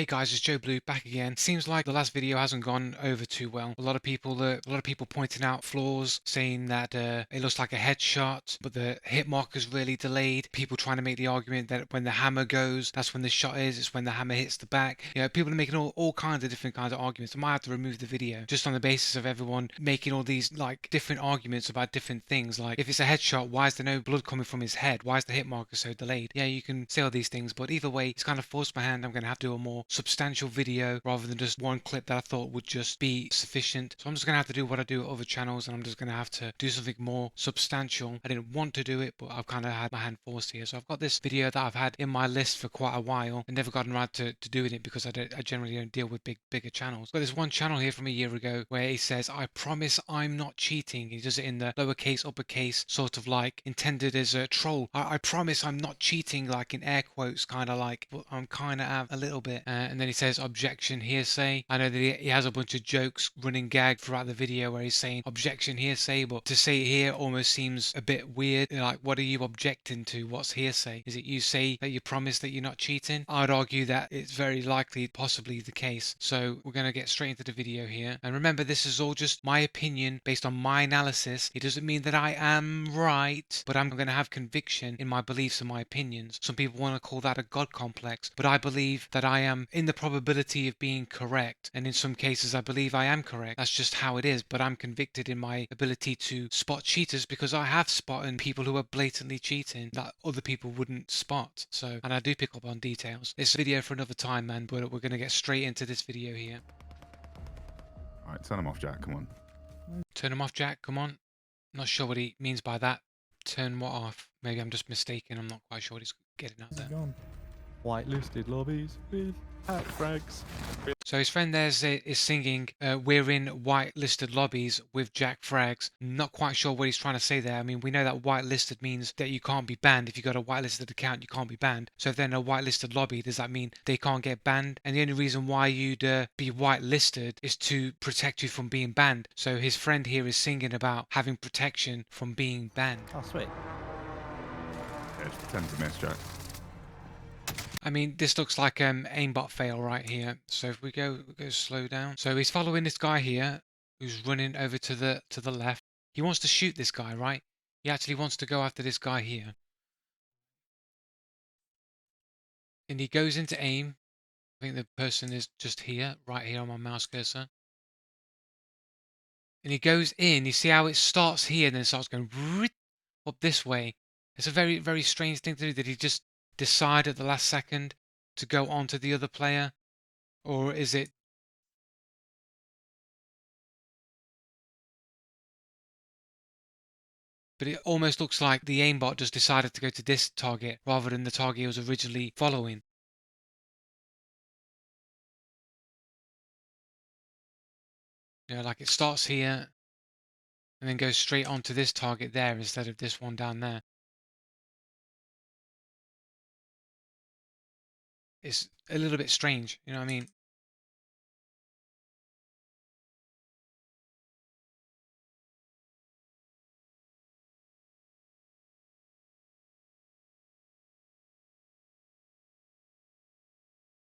guys, it's Joe Blue back again. Seems like the last video hasn't gone over too well. A lot of people pointing out flaws, saying that it looks like a headshot, but the hit marker's really delayed. People trying to make the argument that when the hammer goes, that's when the shot is. It's when the hammer hits the back. You know, people are making all kinds of different kinds of arguments. I might have to remove the video just on the basis of everyone making all these like different arguments about different things. Like if it's a headshot, why is there no blood coming from his head? Why is the hit marker so delayed? Yeah, you can say all these things, but either way, it's kind of forced my hand. I'm going to have to do a more substantial video rather than just one clip that I thought would just be sufficient. So I'm just going to have to do what I do at other channels, and I'm just going to have to do something more substantial. I didn't want to do it, but I've kind of had my hand forced here. So I've got this video that I've had in my list for quite a while and never gotten around to doing it because I generally don't deal with bigger channels. But there's one channel here from a year ago where he says, "I promise I'm not cheating." He does it in the lowercase, uppercase, sort of like intended as a troll. I promise I'm not cheating, like in air quotes, kind of like, but I'm kind of a little bit. And then he says, "Objection, hearsay." I know that he has a bunch of jokes, running gag throughout the video where he's saying objection, hearsay, but to say it here almost seems a bit weird. Like, what are you objecting to? What's hearsay? Is it you say that you promise that you're not cheating? I'd argue that it's very likely, possibly the case. So we're going to get straight into the video here. And remember, this is all just my opinion based on my analysis. It doesn't mean that I am right, but I'm going to have conviction in my beliefs and my opinions. Some people want to call that a God complex, but I believe that I am in the probability of being correct. And in some cases, I believe I am correct. That's just how it is. But I'm convicted in my ability to spot cheaters because I have spotted people who are blatantly cheating that other people wouldn't spot. So, and I do pick up on details. It's a video for another time, man, but we're going to get straight into this video here. All right, turn them off, Jack. Come on. Turn them off, Jack. Come on. Not sure what he means by that. Turn what off? Maybe I'm just mistaken. I'm not quite sure what he's getting at there. Whitelisted lobbies with Frags. So his friend there is singing, "We're in whitelisted lobbies with Jack Frags." Not quite sure what he's trying to say there. I mean, we know that whitelisted means that you can't be banned. If you've got a whitelisted account, you can't be banned. So if they're in a whitelisted lobby, does that mean they can't get banned? And the only reason why you'd be whitelisted is to protect you from being banned. So his friend here is singing about having protection from being banned. Oh, sweet. Yeah, just pretend to miss, Jack. I mean, this looks like aimbot fail right here. So if we go slow down. So he's following this guy here who's running over to the left. He wants to shoot this guy, right? He actually wants to go after this guy here. And he goes into aim. I think the person is just here, right here on my mouse cursor. And he goes in. You see how it starts here and then starts going up this way. It's a very, very strange thing to do. Did he just decide at the last second to go on to the other player? Or is it... But it almost looks like the aimbot just decided to go to this target rather than the target he was originally following. You know, like it starts here and then goes straight onto this target there instead of this one down there. It's a little bit strange, you know what I mean?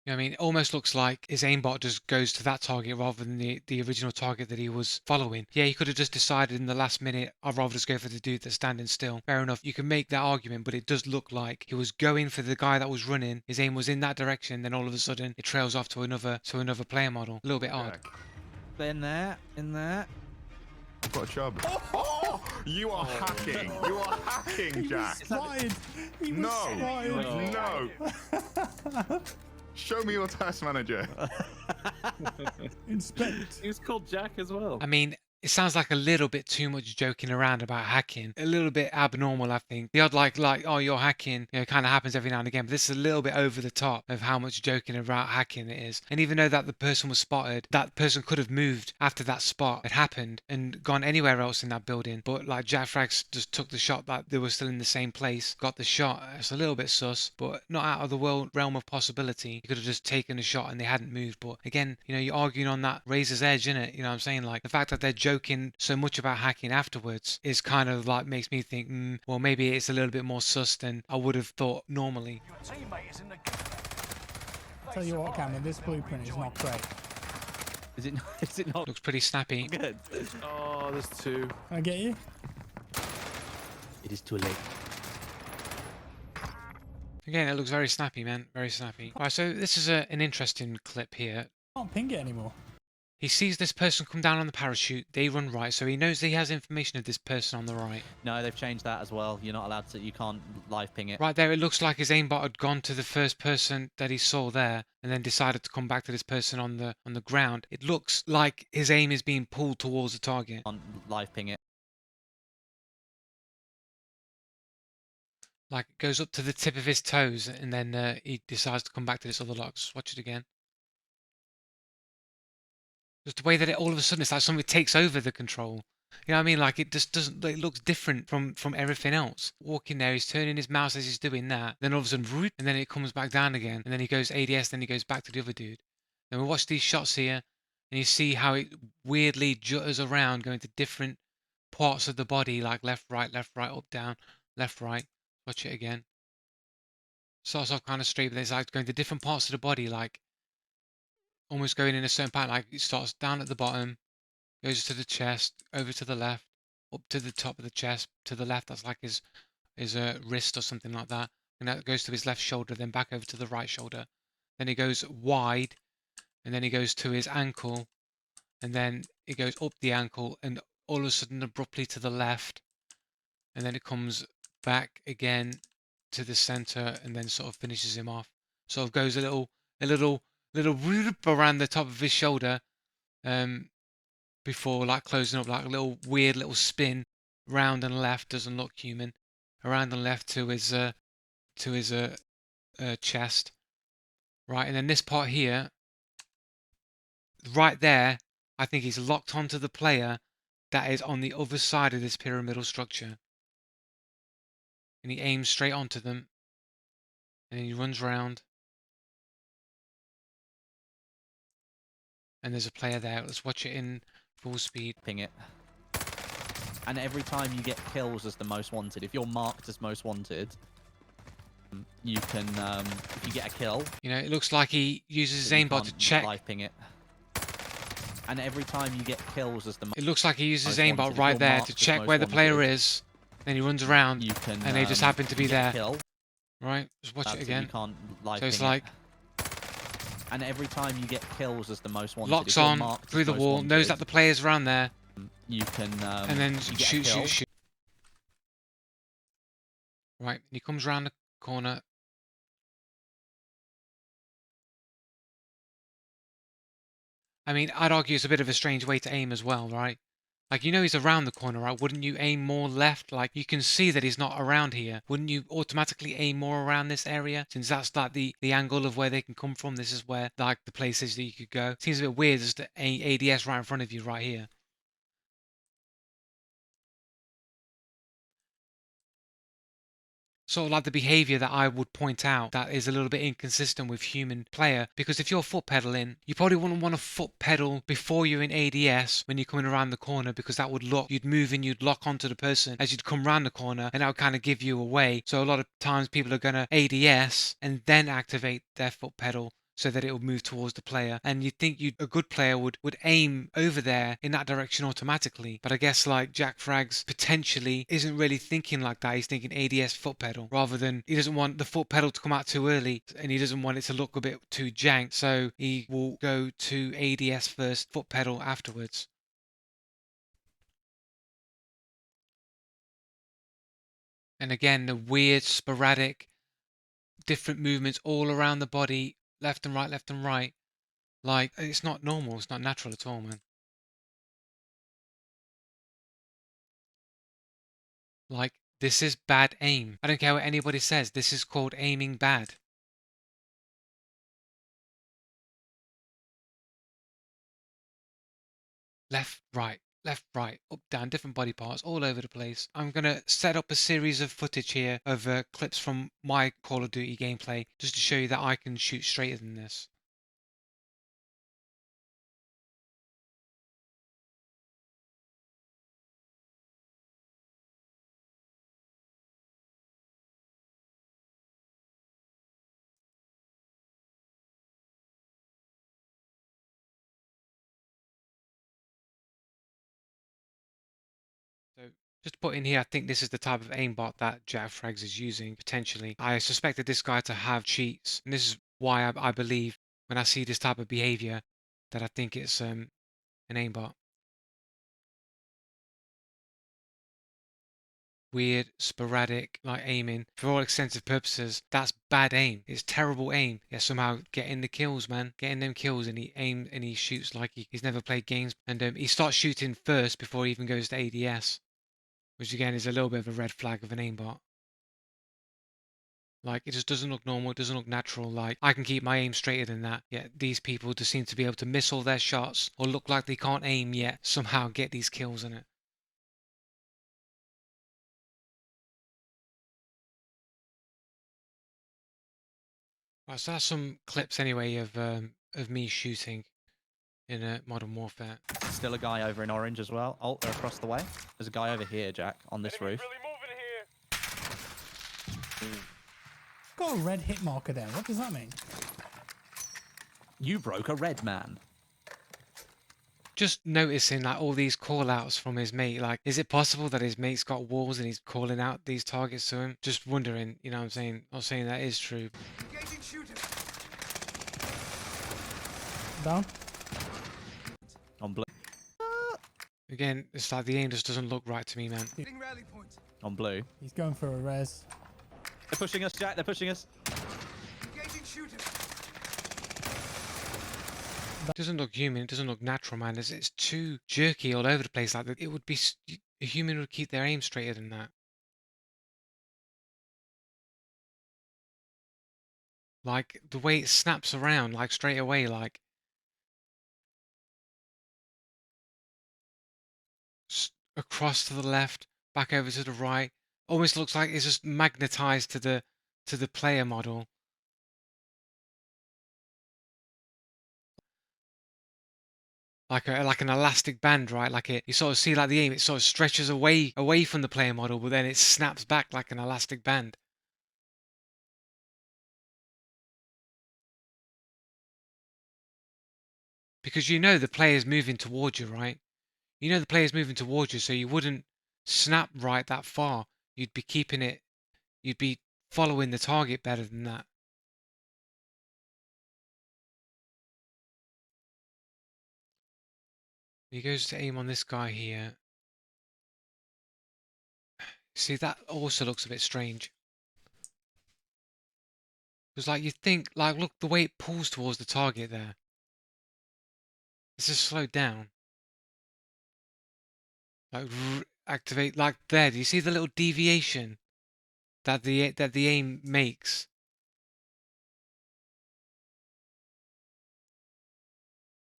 You know what I mean? It almost looks like his aimbot just goes to that target rather than the original target that he was following. Yeah, he could have just decided in the last minute, I'd rather just go for the dude that's standing still. Fair enough, you can make that argument, but it does look like he was going for the guy that was running. His aim was in that direction, then all of a sudden it trails off to another player model. A little bit odd. Jack, In there. I've got a chub. Oh, you are hacking. You are hacking, Jack. He was spotted. No. Show me your task manager. Inspect. He was called Jack as well. I mean, it sounds like a little bit too much joking around about hacking. A little bit abnormal, I think. The odd like, oh, you're hacking, you know, kind of happens every now and again. But this is a little bit over the top of how much joking about hacking it is. And even though that the person was spotted, that person could have moved after that spot had happened and gone anywhere else in that building. But like Jack Frags just took the shot that they were still in the same place, got the shot. It's a little bit sus, but not out of the realm of possibility. He could have just taken a shot and they hadn't moved. But again, you know, you're arguing on that razor's edge, innit? You know what I'm saying? Like the fact that they're joking so much about hacking afterwards is kind of like makes me think, well, maybe it's a little bit more sus than I would have thought normally. Your teammate is in the... Tell you what, Cameron, this blueprint is not great. Is it? Is it not Looks pretty snappy. good? Oh, there's two. I get you. It is too late. Again, it looks very snappy, man. Very snappy. Right, so this is an interesting clip here. Can't ping it anymore. He sees this person come down on the parachute. They run right, so he knows that he has information of this person on the right. No, they've changed that as well. You're not allowed to. You can't live ping it. Right there, it looks like his aimbot had gone to the first person that he saw there, and then decided to come back to this person on the ground. It looks like his aim is being pulled towards the target. Can't live ping it. Like it goes up to the tip of his toes, and then he decides to come back to this other lot. Just watch it again. Just the way that it all of a sudden it's like something takes over the control. You know what I mean? Like it just doesn't. It looks different from everything else. Walking there, he's turning his mouse as he's doing that. Then all of a sudden, whoop, and then it comes back down again. And then he goes ADS. Then he goes back to the other dude. Then we watch these shots here, and you see how it weirdly jutters around, going to different parts of the body, like left, right, up, down, left, right. Watch it again. Starts off kind of straight, but it's like going to different parts of the body, like almost going in a certain pattern. Like it starts down at the bottom, goes to the chest, over to the left, up to the top of the chest, to the left. That's like his wrist or something like that. And that goes to his left shoulder, then back over to the right shoulder. Then he goes wide, and then he goes to his ankle, and then it goes up the ankle, and all of a sudden abruptly to the left, and then it comes back again to the center, and then sort of finishes him off. Sort of goes a little whoop around the top of his shoulder, before like closing up, like a little weird little spin round and left. Doesn't look human. Around and left to his chest, right, and then this part here, right there, I think he's locked onto the player that is on the other side of this pyramidal structure, and he aims straight onto them, and then he runs round, and there's a player there. Let's watch it in full speed. Ping it. And every time you get kills as the most wanted, if you're marked as most wanted, you can, if you get a kill, You know, it looks like he uses his you aimbot to can't check. live ping it. And every time you get kills as the It looks like he uses his most aimbot wanted, if right you're there marked to as check most where the player wanted, is. Then he runs around, you can, and they just happen to be you get a there. kill, Right? Just watch that's it You again. can't live So it's ping it. like And every time you get kills as the most wanted, locks if you're on marked as through the most wall, knows wanted, that the player's around there, you can, and then you get a shoot, kill. shoot, shoot. Right? And he comes around the corner. I mean, I'd argue it's a bit of a strange way to aim as well, right? Like, you know he's around the corner, right? Wouldn't you aim more left? Like, you can see that he's not around here. Wouldn't you automatically aim more around this area? Since that's like the angle of where they can come from. This is where, like, the places that you could go. Seems a bit weird just to ADS right in front of you right here. Sort of like the behavior that I would point out that is a little bit inconsistent with human player, because if you're foot pedaling, you probably wouldn't want to foot pedal before you're in ADS when you're coming around the corner, because that would lock, you'd move and you'd lock onto the person as you'd come around the corner, and that would kind of give you away. So a lot of times people are going to ADS and then activate their foot pedal so that it will move towards the player. And you'd think a good player would aim over there in that direction automatically. But I guess like Jack Frags potentially isn't really thinking like that. He's thinking ADS foot pedal rather than, he doesn't want the foot pedal to come out too early and he doesn't want it to look a bit too jank. So he will go to ADS first, foot pedal afterwards. And again, the weird, sporadic, different movements all around the body, left and right, left and right. Like, it's not normal. It's not natural at all, man. Like, this is bad aim. I don't care what anybody says. This is called aiming bad. Left, right, up, down, different body parts all over the place. I'm going to set up a series of footage here of clips from my Call of Duty gameplay just to show you that I can shoot straighter than this. So just to put in here, I think this is the type of aimbot that Jack Frags is using, potentially. I suspected this guy to have cheats, and this is why I believe when I see this type of behavior that I think it's an aimbot. Weird, sporadic, like aiming. For all extensive purposes, that's bad aim. It's terrible aim. Yeah, somehow getting the kills, man. Getting them kills, and he aims and he shoots like he's never played games. And he starts shooting first before he even goes to ADS, which again is a little bit of a red flag of an aimbot. Like, it just doesn't look normal, it doesn't look natural. Like, I can keep my aim straighter than that, yet these people just seem to be able to miss all their shots or look like they can't aim yet somehow get these kills in it. Right, so that's some clips anyway of me shooting in Modern Warfare. Still a guy over in orange as well. Oh, they're across the way. There's a guy over here, Jack, on this roof. Got a red hit marker there. What does that mean? You broke a red man. Just noticing like all these call outs from his mate. Like, is it possible that his mate's got walls and he's calling out these targets to him? Just wondering, you know what I'm saying? Not saying that is true. Down. On blue. Again, it's like the aim just doesn't look right to me, man. On blue. He's going for a res. They're pushing us, Jack. They're pushing us. It doesn't look human. It doesn't look natural, man. It's too jerky all over the place. Like, it would be a human would keep their aim straighter than that. Like the way it snaps around, like straight away, like across to the left, back over to the right. Almost looks like it's just magnetized to the player model. Like an elastic band, right? Like you sort of see like the aim, it sort of stretches away from the player model, but then it snaps back like an elastic band. Because you know the player's moving towards you, right? You know the player's moving towards you, so you wouldn't snap right that far. You'd be keeping it, you'd be following the target better than that. He goes to aim on this guy here. See, that also looks a bit strange. Because like you think, like look the way it pulls towards the target there. It's just slowed down. Like activate, like there. Do you see the little deviation that the aim makes?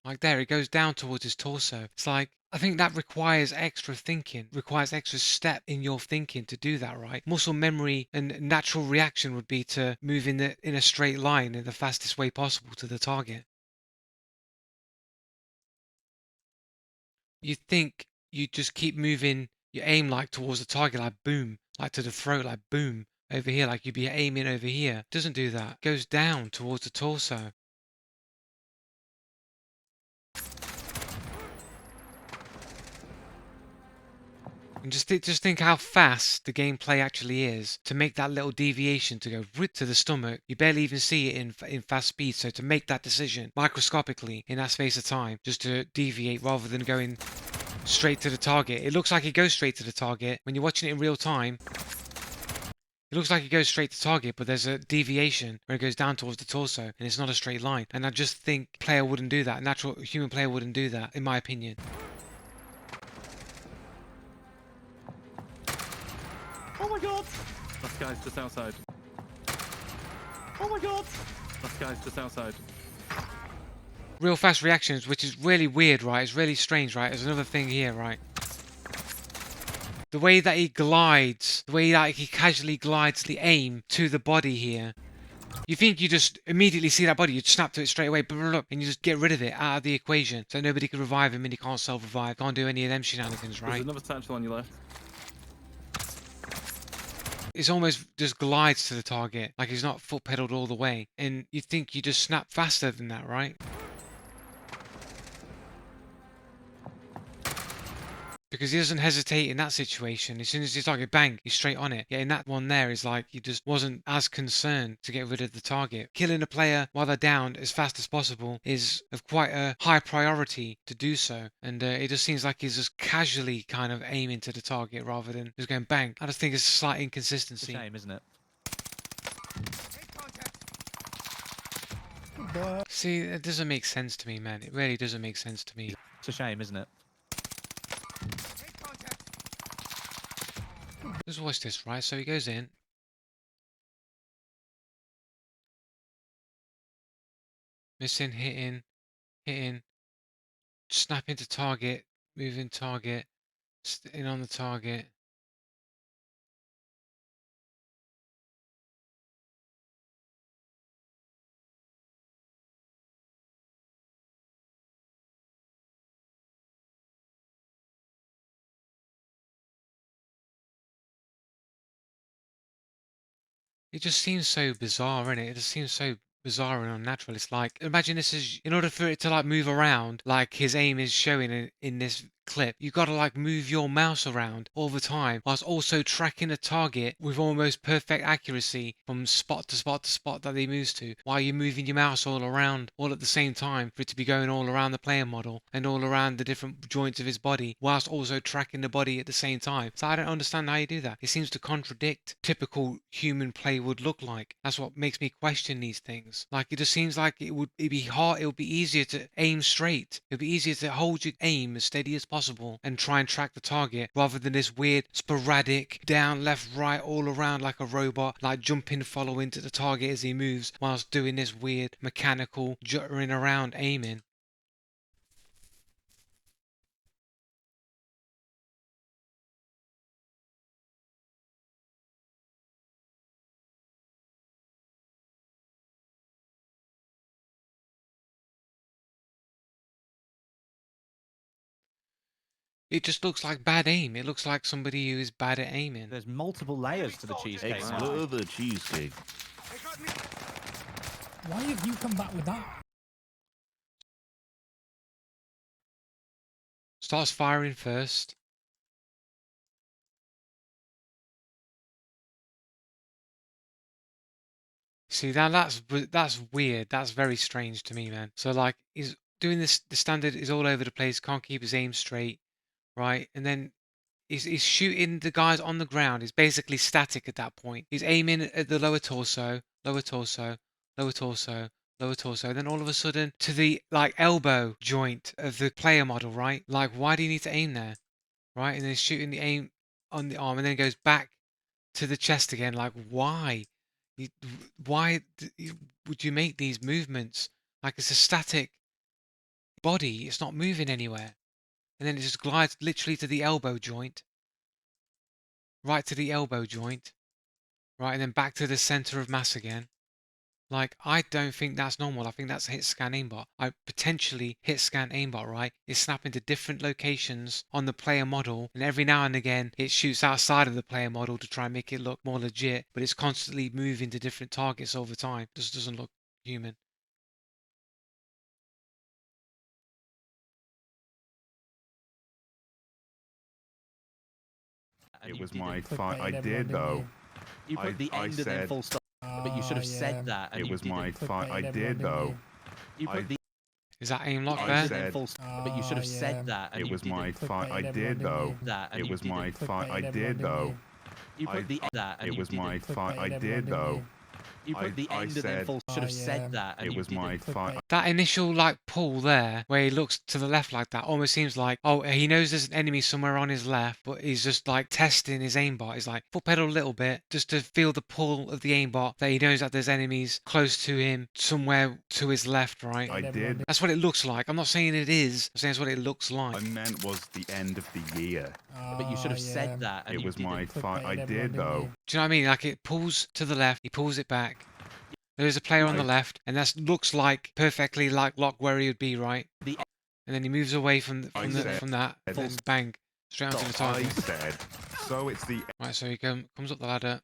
Like there, it goes down towards his torso. It's like, I think that requires extra thinking, requires extra step in your thinking to do that, right? Muscle memory and natural reaction would be to move in a straight line in the fastest way possible to the target. You think you just keep moving your aim like towards the target, like boom, like to the throat, like boom, over here, like you'd be aiming over here. Doesn't do that. It goes down towards the torso. And just think how fast the gameplay actually is to make that little deviation to go right to the stomach. You barely even see it in fast speed. So to make that decision microscopically in that space of time, just to deviate rather than going straight to the target. It looks like it goes straight to the target. When you're watching it in real time, it looks like it goes straight to target, but there's a deviation where it goes down towards the torso and it's not a straight line. And I just think player wouldn't do that. A natural human player wouldn't do that, in my opinion. Oh my god! Last guy's just outside. Oh my god! Last guy's just outside. Real fast reactions, which is really weird, right? It's really strange, right? There's another thing here, right? The way that he glides, the way that he casually glides the aim to the body here. You think you just immediately see that body, you'd snap to it straight away, and you just get rid of it out of the equation. So nobody can revive him and he can't self-revive, can't do any of them shenanigans, There's right? another satchel on your left. It's almost just glides to the target, like he's not foot pedaled all the way. And you think you just snap faster than that, right? because he doesn't hesitate in that situation. As soon as his target bang, he's straight on it. Yeah, in that one there is like he just wasn't as concerned to get rid of the target. Killing a player while they're down as fast as possible is of quite a high priority to do so, and it just seems like he's just casually kind of aiming to the target rather than just going bang. I just think it's a slight It's a inconsistency. shame, isn't it? See, it doesn't make sense to me, man. It really doesn't make sense to me. It's a shame, isn't it? Just watch this, right? So he goes in. Missing, hitting, snap into target, moving target, in on the target. It just seems so bizarre, innit? It just seems so bizarre and unnatural. It's like, imagine this is, in order for it to like move around, like his aim is showing in this clip, you gotta like move your mouse around all the time, whilst also tracking a target with almost perfect accuracy from spot to spot to spot that he moves to, while you're moving your mouse all around, all at the same time, for it to be going all around the player model and all around the different joints of his body, whilst also tracking the body at the same time. So I don't understand how you do that. It seems to contradict typical human play would look like. That's what makes me question these things. Like, it just seems like it'd be hard, it would be easier to aim straight. It'd be easier to hold your aim as steady as possible and try and track the target rather than this weird sporadic down, left, right, all around like a robot, like jumping, following to the target as he moves whilst doing this weird mechanical juttering around aiming. It just looks like bad aim. It looks like somebody who is bad at aiming. There's multiple layers to the cheesecake. Explore the cheesecake. Why have you come back with that? Starts firing first. See, that's weird. That's very strange to me, man. So like he's doing this, the standard is all over the place, can't keep his aim straight, right? And then he's shooting the guys on the ground. He's basically static at that point. He's aiming at the lower torso, lower torso, lower torso, lower torso. Then all of a sudden to the like elbow joint of the player model, right? Like, why do you need to aim there, right? And then he's shooting the aim on the arm, and then it goes back to the chest again. Like, why? You, why would you make these movements? Like, it's a static body. It's not moving anywhere. And then it just glides literally to the elbow joint. Right to the elbow joint. Right, and then back to the center of mass again. Like, I don't think that's normal. I think that's hit scan aimbot. I potentially hit scan aimbot, right? It's snapping to different locations on the player model, and every now and again it shoots outside of the player model to try and make it look more legit, but it's constantly moving to different targets over time. Just doesn't look human. And It you was didn't. my Clickbaited fight. I everyone, did didn't though. You put the I end and then said- full stop. But you should have Oh, yeah. said that. And It you was didn't. my fight. I Clickbaited everyone, did didn't though. you? You put I- the Is that aim lock I there? end and then said- full stop. But you should have Oh, said yeah. that. And It you was didn't. my fight. I Clickbaited everyone, did didn't though. you? That and It you was my didn't. fight. I Clickbaited did everyone, though. didn't You put the that and It you was my didn't. fight. I Clickbaited everyone, did didn't though. you? You put the I end and then said- full. Should have Oh, said yeah. that. And It you was my didn't. fight. That initial like pull there, where he looks to the left like that, almost seems like, oh, he knows there's an enemy somewhere on his left, but he's just like testing his aimbot. He's like foot pedal a little bit just to feel the pull of the aimbot, that he knows that there's enemies close to him somewhere to his left, right? I did. That's what it looks like. I'm not saying it is. I'm saying it's what it looks I like. meant was the end of the year. But you should have Oh, said yeah. that. And It you was my didn't. fight. I Clickbaited everyone, did didn't though. you? Do you know what I mean? Like, it pulls to the left, he pulls it back. There's a player on the left, and that looks like perfectly like lock where he would be, right? The And then he moves away from I said- from that, and then bang, straight onto the I target. said. So it's the Right, so he comes up the ladder.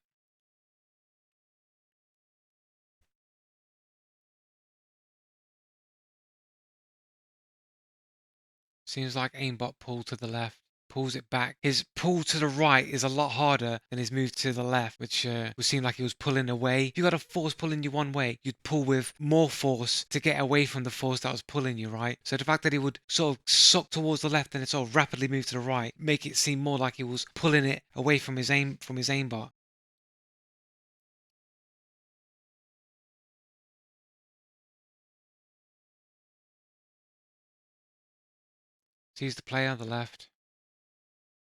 Seems like aimbot pull to the left, pulls it back. His pull to the right is a lot harder than his move to the left, which would seem like he was pulling away. If you got a force pulling you one way, you'd pull with more force to get away from the force that was pulling you, right? So the fact that he would sort of suck towards the left and it sort of rapidly move to the right, make it seem more like he was pulling it away from his aimbot. Sees the player on the left.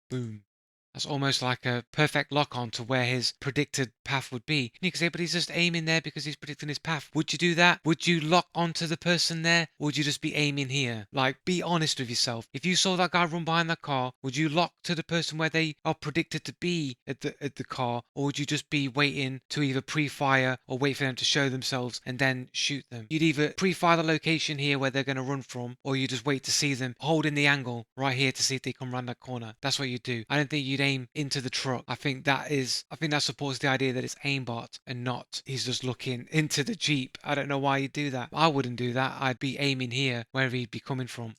Boom. That's almost like a perfect lock-on to where his predicted path would be. And you can say, but he's just aiming there because he's predicting his path. Would you do that? Would you lock onto the person there? Or would you just be aiming here? Like, be honest with yourself. If you saw that guy run behind that car, would you lock to the person where they are predicted to be at the car? Or would you just be waiting to either pre-fire or wait for them to show themselves and then shoot them? You'd either pre-fire the location here where they're going to run from, or you just wait to see them holding the angle right here to see if they come around that corner. That's what you do. I don't think you'd aim into the truck. I think that supports the idea that it's aimbot and not he's just looking into the Jeep. I don't know why you do that. I wouldn't do that. I'd be aiming here wherever he'd be coming from.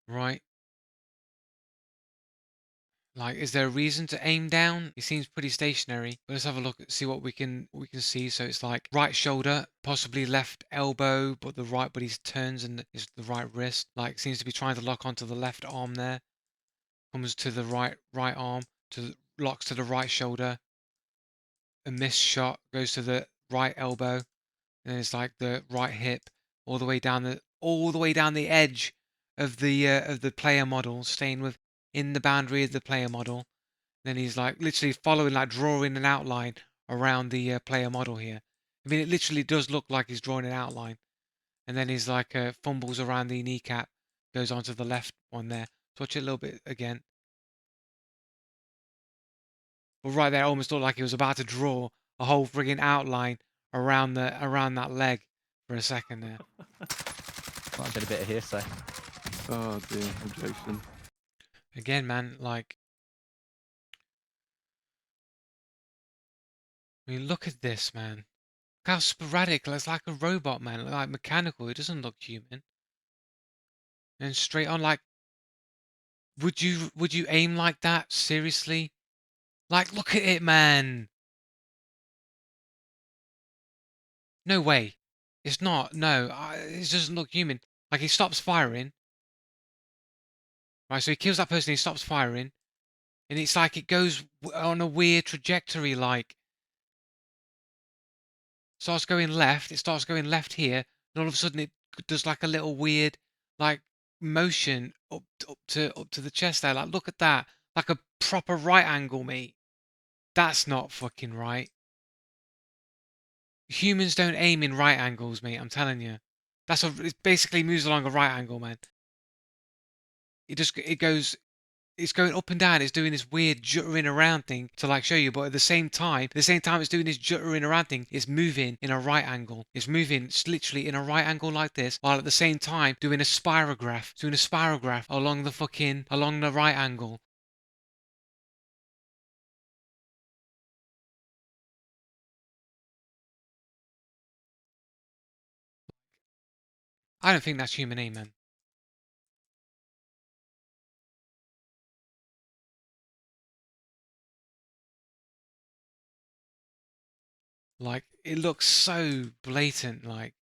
Right. Like, is there a reason to aim down? He seems pretty stationary. But let's have a look and see what we can see. So it's like right shoulder, possibly left elbow, but he turns and is the right wrist. Like, seems to be trying to lock onto the left arm there. Comes to the right arm, locks to the right shoulder. A missed shot goes to the right elbow, and it's like the right hip, all the way down the edge of the player model, staying within the boundary of the player model. Then he's like literally following, like drawing an outline around the player model here. I mean, it literally does look like he's drawing an outline. And then he's like fumbles around the kneecap, goes onto the left one there. Watch it a little bit again. But right there, it almost looked like he was about to draw a whole frigging outline around that leg for a second there. Might have been a bit of hearsay. Oh dear, objection. Again, man, like, I mean, look at this, man. Look how sporadic. It's like a robot, man. Like mechanical. It doesn't look human. And straight on, like, would you aim like that? Seriously? Like, look at it, man. No way. It's not. No, it doesn't look human. Like, he stops firing. Right, so he kills that person, he stops firing. And it's like it goes on a weird trajectory, like. Starts going left, it starts going left here, and all of a sudden it does like a little weird, like, motion up to the chest there. Like, look at that. Like a proper right angle, mate. That's not fucking right. Humans don't aim in right angles, mate. I'm telling you. It basically moves along a right angle, man. It's going up and down. It's doing this weird juttering around thing to like show you, but at the same time it's doing this juttering around thing, it's moving in a right angle. It's moving literally in a right angle like this, while at the same time doing a spirograph, along the right angle. I don't think that's human aim, man. Like, it looks so blatant, like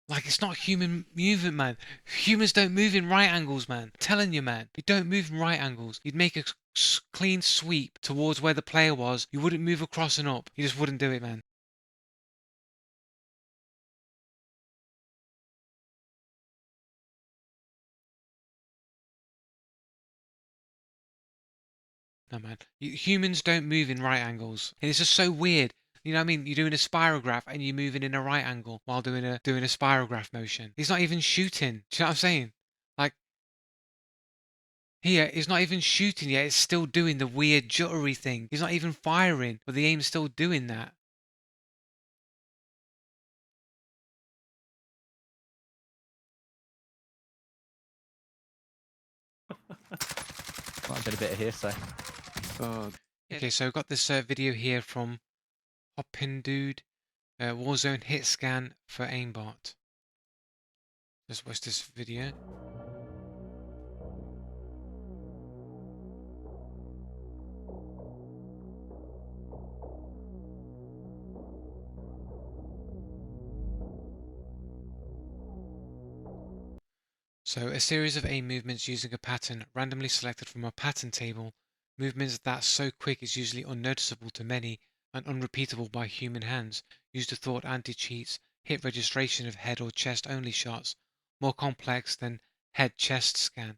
it's not human movement, man. Humans don't move in right angles, man. I'm telling you, man. You don't move in right angles. You'd make a clean sweep towards where the player was. You wouldn't move across and up. You just wouldn't do it, man. No, man. Humans don't move in right angles. And it's just so weird. You know what I mean? You're doing a spirograph and you're moving in a right angle while doing a spirograph motion. He's not even shooting. Do you know what I'm saying? Like, here, he's not even shooting yet. It's still doing the weird juttery thing. He's not even firing, but the aim's still doing that. Might have been a bit of hearsay. Oh, Okay, so I've got this video here from Hoppin Dude. Warzone hit scan for aimbot. Let's watch this video. So a series of aim movements using a pattern randomly selected from a pattern table. Movements that so quick is usually unnoticeable to many and unrepeatable by human hands. Use the thought anti-cheats. Hit registration of head or chest only shots. More complex than head chest scan.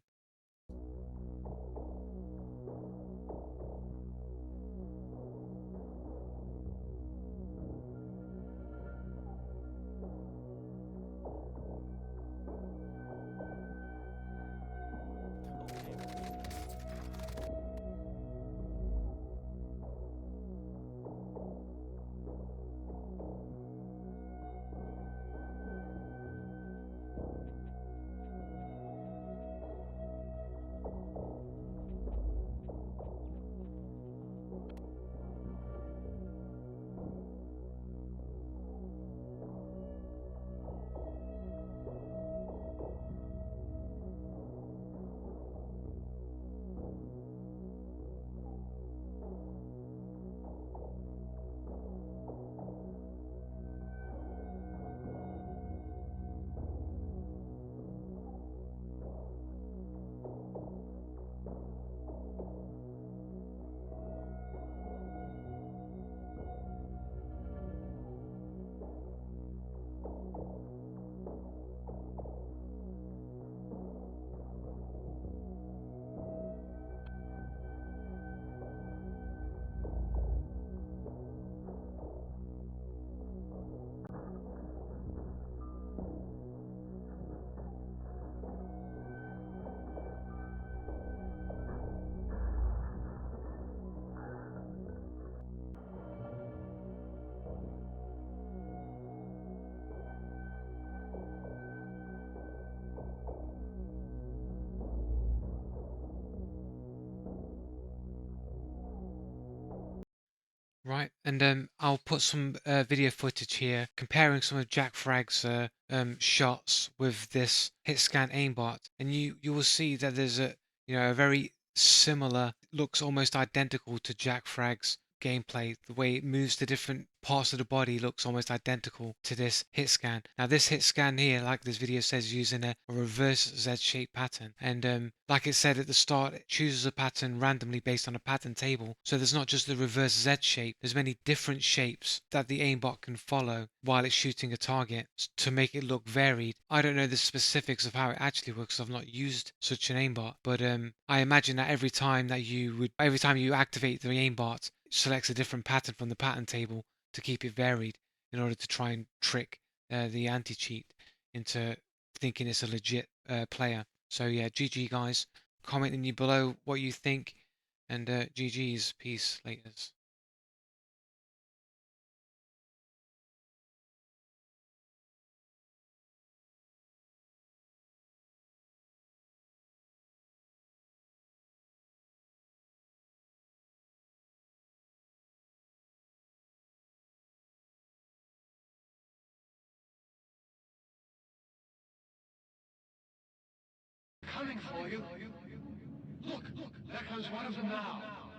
Right, and I'll put some video footage here comparing some of Jack Frag's shots with this hit scan aimbot, and you will see that there's a very similar, looks almost identical to Jack Frag's gameplay. The way it moves the different parts of the body looks almost identical to this hit scan. Now this hit scan here, like this video says, using a reverse Z-shaped pattern, and like it said at the start, it chooses a pattern randomly based on a pattern table. So there's not just the reverse Z shape, there's many different shapes that the aimbot can follow while it's shooting a target to make it look varied. I don't know the specifics of how it actually works, I've not used such an aimbot, but I imagine that every time you activate the aimbot, it selects a different pattern from the pattern table to keep it varied in order to try and trick the anti-cheat into thinking it's a legit player. So yeah, GG guys. Comment in you below what you think, and GG's. Peace. Laters. Coming for you. Look, there comes one of them now.